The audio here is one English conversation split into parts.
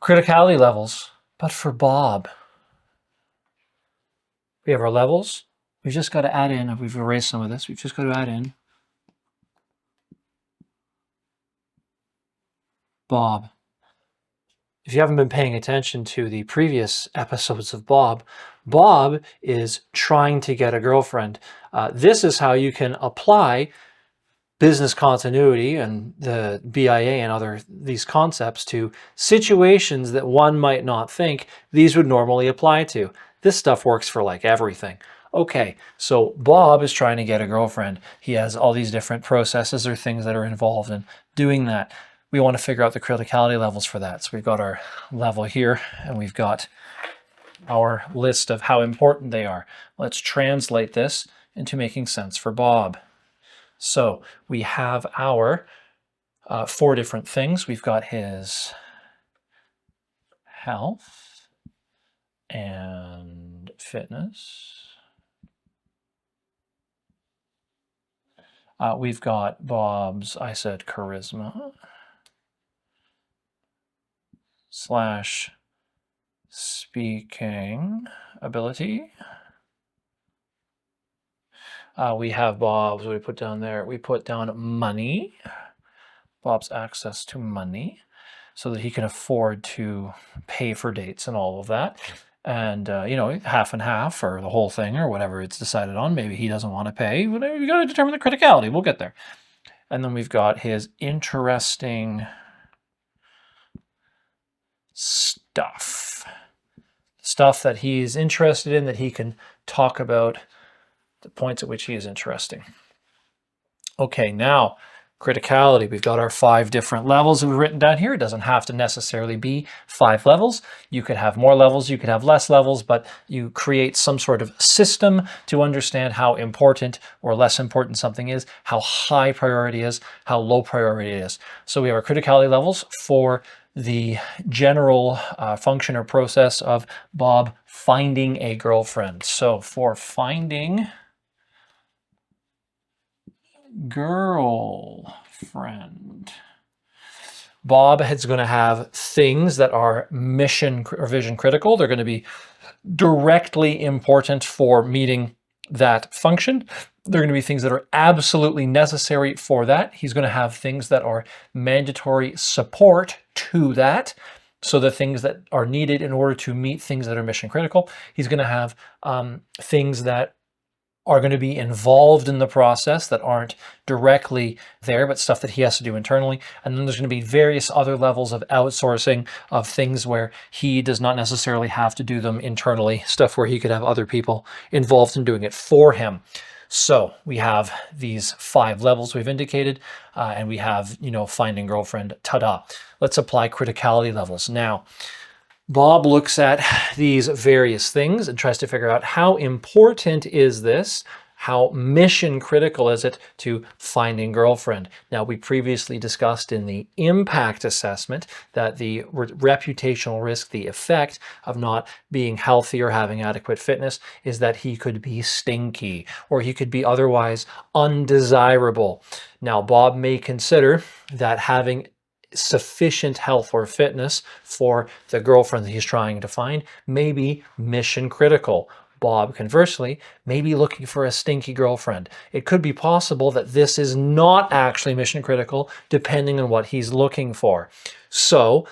Criticality levels, but for Bob. We have our levels. We've just got to add in, we've erased some of this, we've just got to add in Bob. If you haven't been paying attention to the previous episodes of Bob, Bob is trying to get a girlfriend. This is how you can apply business continuity and the BIA and these concepts to situations that one might not think these would normally apply to. This stuff works for like everything. Okay, so Bob is trying to get a girlfriend. He has all these different processes or things that are involved in doing that. We want to figure out the criticality levels for that. So we've got our level here and we've got our list of how important they are. Let's translate this into making sense for Bob. So we have our 4 different things. We've got his health and fitness. We've got Bob's, I said charisma / speaking ability. We have Bob's, what do we put down there? We put down money. Bob's access to money so that he can afford to pay for dates and all of that. And, you know, half and half or the whole thing or whatever it's decided on. Maybe he doesn't want to pay. Whatever, you got to determine the criticality. We'll get there. And then we've got his interesting stuff. Stuff that he's interested in, that he can talk about, the points at which he is interesting. Okay, now criticality. We've got our 5 different levels that we've written down here. It doesn't have to necessarily be 5 levels. You could have more levels, you could have less levels, but you create some sort of system to understand how important or less important something is, how high priority is, how low priority it is. So we have our criticality levels for the general function or process of Bob finding a girlfriend. So for finding girlfriend, Bob is going to have things that are mission or vision critical. They're going to be directly important for meeting that function. They're going to be things that are absolutely necessary for that. He's going to have things that are mandatory support to that. So the things that are needed in order to meet things that are mission critical. He's going to have things that are going to be involved in the process that aren't directly there, but stuff that he has to do internally. And then there's going to be various other levels of outsourcing of things where he does not necessarily have to do them internally, stuff where he could have other people involved in doing it for him. So we have these 5 levels we've indicated, and we have, you know, finding girlfriend, ta-da. Let's apply criticality levels. Now, Bob looks at these various things and tries to figure out how important is this, how mission critical is it to finding girlfriend. Now, we previously discussed in the impact assessment that the reputational risk, the effect of not being healthy or having adequate fitness, is that he could be stinky or he could be otherwise undesirable. Now, Bob may consider that having sufficient health or fitness for the girlfriend that he's trying to find may be mission critical. Bob, conversely, may be looking for a stinky girlfriend. It could be possible that this is not actually mission critical, depending on what he's looking for. So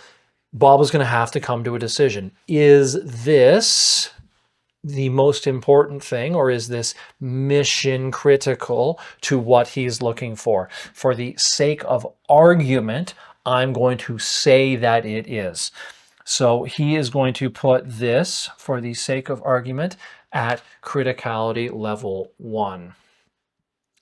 Bob is going to have to come to a decision. Is this the most important thing, or is this mission critical to what he's looking for? For the sake of argument, I'm going to say that it is. So he is going to put this, for the sake of argument, at criticality level 1.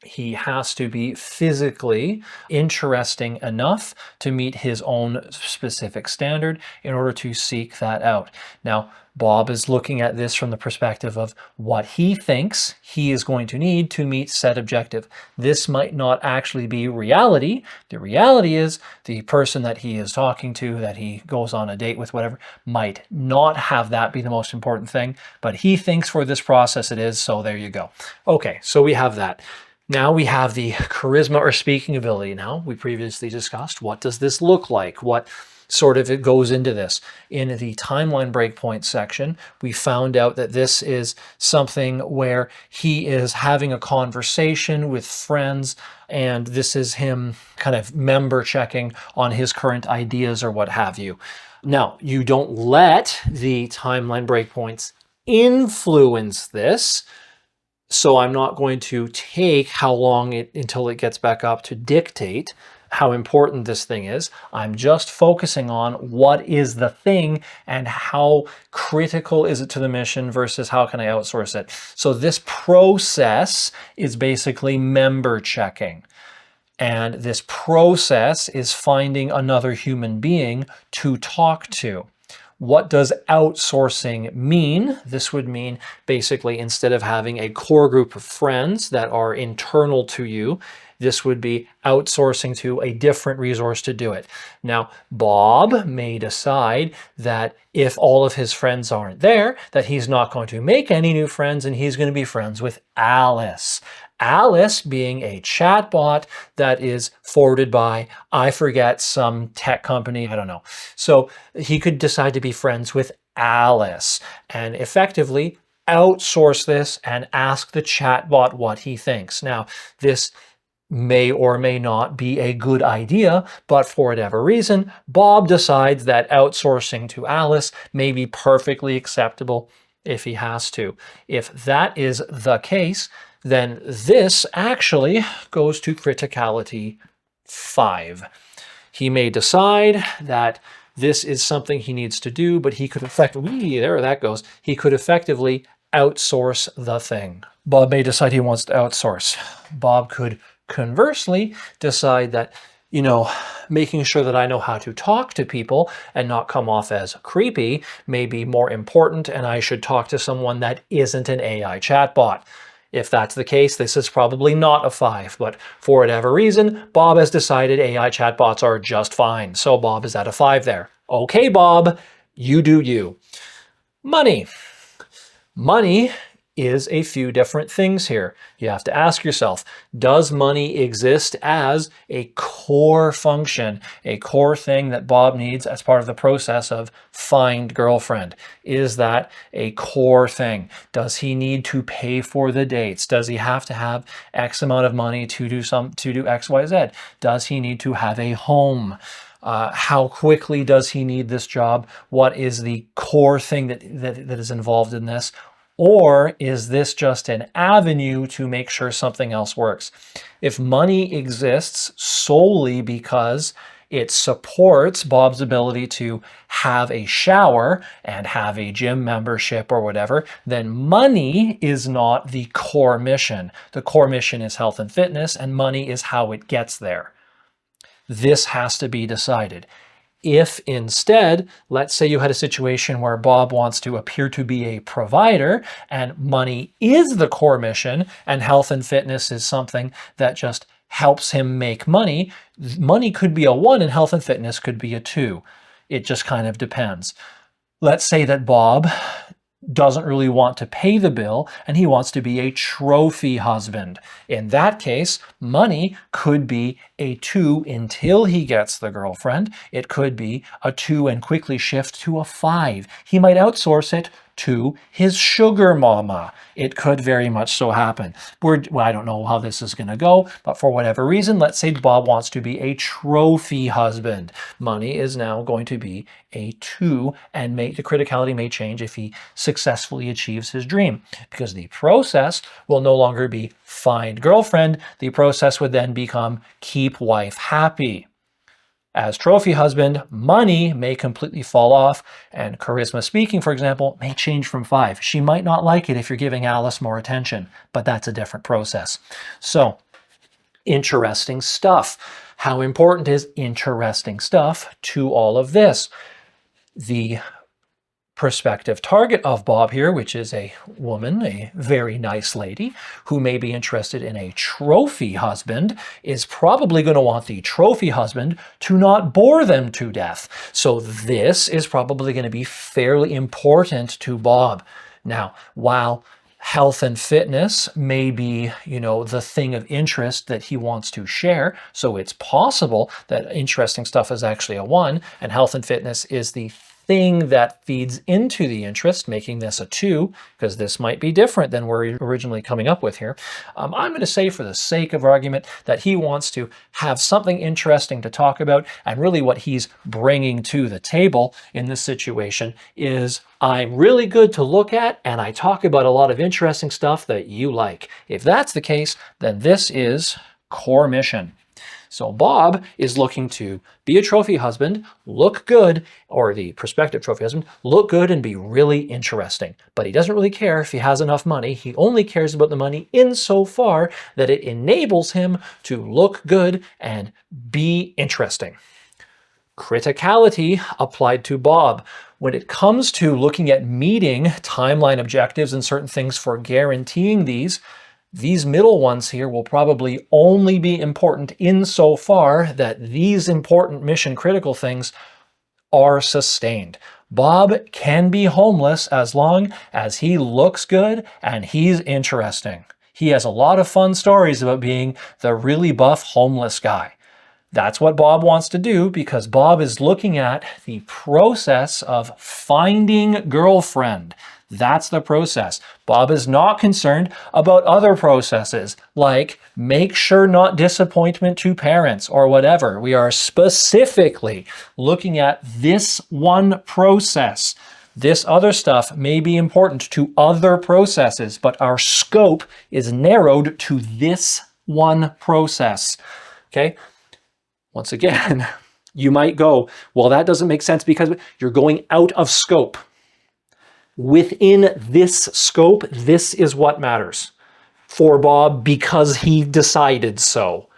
He has to be physically interesting enough to meet his own specific standard in order to seek that out. Now, Bob is looking at this from the perspective of what he thinks he is going to need to meet said objective. This might not actually be reality. The reality is the person that he is talking to, that he goes on a date with, whatever, might not have that be the most important thing, but he thinks for this process it is, so there you go. Okay, so we have that. Now we have the charisma or speaking ability. Now, we previously discussed, what does this look like? What sort of it goes into this. In the timeline breakpoint section, we found out that this is something where he is having a conversation with friends, and this is him kind of member checking on his current ideas or what have you. Now, you don't let the timeline breakpoints influence this, so I'm not going to take how long until it gets back up to dictate how important this thing is. I'm just focusing on what is the thing and how critical is it to the mission versus how can I outsource it. So this process is basically member checking. And this process is finding another human being to talk to. What does outsourcing mean? This would mean basically instead of having a core group of friends that are internal to you, this would be outsourcing to a different resource to do it. Now, Bob may decide that if all of his friends aren't there, that he's not going to make any new friends and he's going to be friends with Alice. Alice being a chatbot that is forwarded by, I forget, some tech company, I don't know. So he could decide to be friends with Alice and effectively outsource this and ask the chatbot what he thinks. Now, this may or may not be a good idea, but for whatever reason, Bob decides that outsourcing to Alice may be perfectly acceptable if he has to. If that is the case, then this actually goes to criticality 5. He may decide that this is something he needs to do, but he could effectively, there that goes, he could effectively outsource the thing. Bob may decide he wants to outsource. Bob could conversely decide that, making sure that I know how to talk to people and not come off as creepy may be more important, and I should talk to someone that isn't an AI chatbot. If that's the case, this is probably not a 5, but for whatever reason, Bob has decided AI chatbots are just fine. So Bob is at a 5 there. Okay, Bob, you do you. Money. Money is a few different things here. You have to ask yourself, does money exist as a core function, a core thing that Bob needs as part of the process of find girlfriend? Is that a core thing? Does he need to pay for the dates? Does he have to have X amount of money to do X, Y, Z? Does he need to have a home? How quickly does he need this job? What is the core thing that is involved in this? Or is this just an avenue to make sure something else works? If money exists solely because it supports Bob's ability to have a shower and have a gym membership or whatever, then money is not the core mission. The core mission is health and fitness, and money is how it gets there. This has to be decided. If instead, let's say you had a situation where Bob wants to appear to be a provider and money is the core mission and health and fitness is something that just helps him make money, money could be a 1 and health and fitness could be a 2. It just kind of depends. Let's say that Bob doesn't really want to pay the bill and he wants to be a trophy husband. In that case, money could be a 2 until he gets the girlfriend. It could be a 2 and quickly shift to a 5. He might outsource it to his sugar mama. It could very much so happen. I don't know how this is going to go, but for whatever reason, let's say Bob wants to be a trophy husband. Money is now going to be a 2, and the criticality may change if he successfully achieves his dream, because the process will no longer be find girlfriend. The process would then become keep wife happy. As trophy husband, money may completely fall off, and charisma speaking, for example, may change from 5. She might not like it if you're giving Alice more attention, but that's a different process. So, interesting stuff. How important is interesting stuff to all of this? The prospective target of Bob here, which is a woman, a very nice lady, who may be interested in a trophy husband, is probably going to want the trophy husband to not bore them to death. So this is probably going to be fairly important to Bob. Now, while Health and fitness may be, the thing of interest that he wants to share. So it's possible that interesting stuff is actually a 1, and health and fitness is the thing that feeds into the interest, making this a 2, because this might be different than we're originally coming up with here. I'm going to say, for the sake of argument, that he wants to have something interesting to talk about, and really what he's bringing to the table in this situation is, I'm really good to look at, and I talk about a lot of interesting stuff that you like. If that's the case, then this is core mission. So Bob is looking to be a trophy husband, look good, or the prospective trophy husband, look good and be really interesting. But he doesn't really care if he has enough money. He only cares about the money insofar that it enables him to look good and be interesting. Criticality applied to Bob. When it comes to looking at meeting timeline objectives and certain things for guaranteeing these middle ones here will probably only be important insofar that these important mission critical things are sustained. Bob can be homeless as long as he looks good and he's interesting. He has a lot of fun stories about being the really buff homeless guy. That's what Bob wants to do, because Bob is looking at the process of finding girlfriend. That's the process. Bob is not concerned about other processes, like make sure not disappointment to parents or whatever. We are specifically looking at this one process. This other stuff may be important to other processes, but our scope is narrowed to this one process. Okay? Once again, you might go, well, that doesn't make sense because you're going out of scope. Within this scope, this is what matters for Bob because he decided so.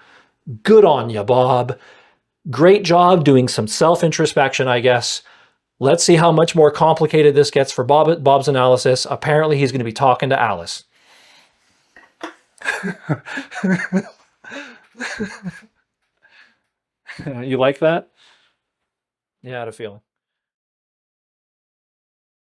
Good on you, Bob. Great job doing some self-introspection, I guess. Let's see how much more complicated this gets for Bob's analysis. Apparently, he's going to be talking to Alice. You like that? Yeah, I had a feeling.